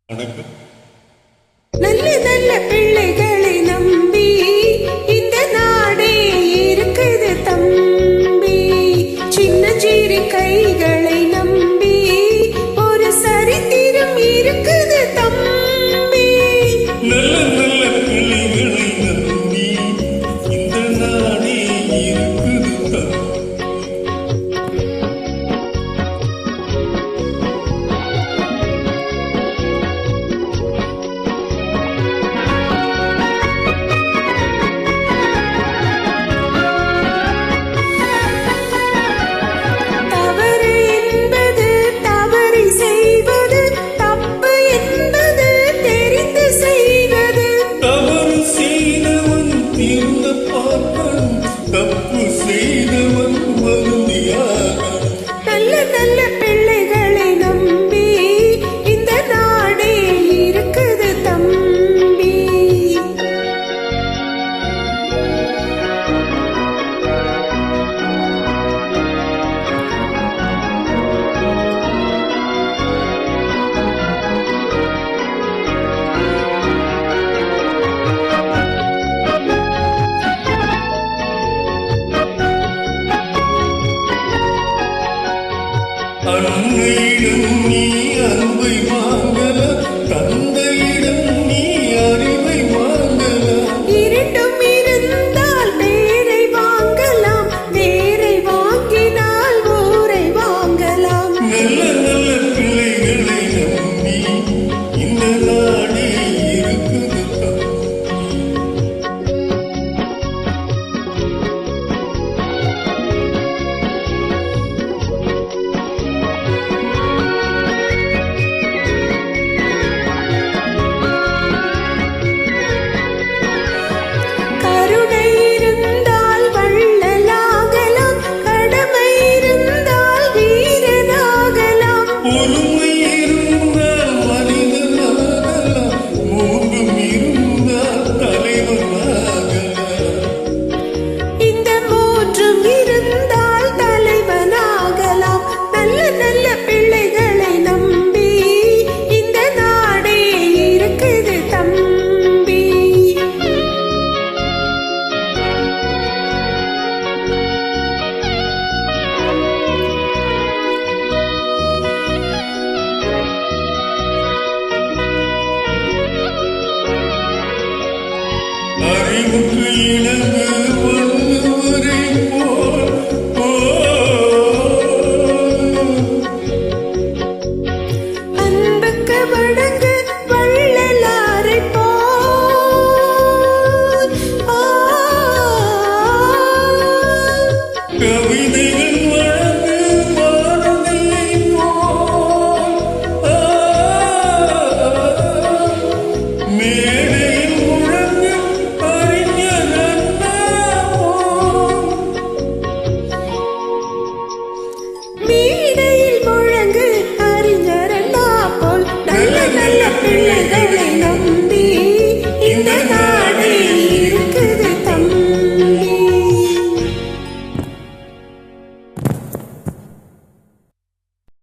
வணக்கம். நல்ல நல்ல பிள்ளைகளை நம்பி இந்த நாடே இருக்குது தம்பி. சின்ன சிறு கைகளை நம்பி ஒரு சரித்திரம் இருக்குது தம்பி. நல்ல நல்ல பிள்ளைகளை நம்பி இந்த நாடே இருக்குது தம்பி. தப்பு செய்தவன் வருந்தியாக. நல்ல நல்ல பிள்ளைகளை நம்பி இந்த நாடே இருக்குது தம்பி. அன்னையிடம் நீ அன்பை வாங்கல, தந்தையிடம் நீ அறிவை வாங்கல. இரண்டும் இருந்தால் வேரை வாங்கலாம், வேரை வாங்கினால் ஊரை வாங்கலாம். நல்ல நல்ல பிள்ளைகளை நம்பி இந்த நாடே இருக்குது தம்பி. பொறுமை இருந்தால் மனிதனாகலாம், மூன்றும் இருந்தால் தலைவனாகலாம். இந்த மூன்றும் இருந்தால் தலைவனாகலாம். நல்ல நல்ல பிள்ளைகளை நம்பி இந்த நாடே இருக்குது தம்பி. அறிவுக்கு இணங்கு வள்ளுவரை போல் அன்புக்கு வணங்க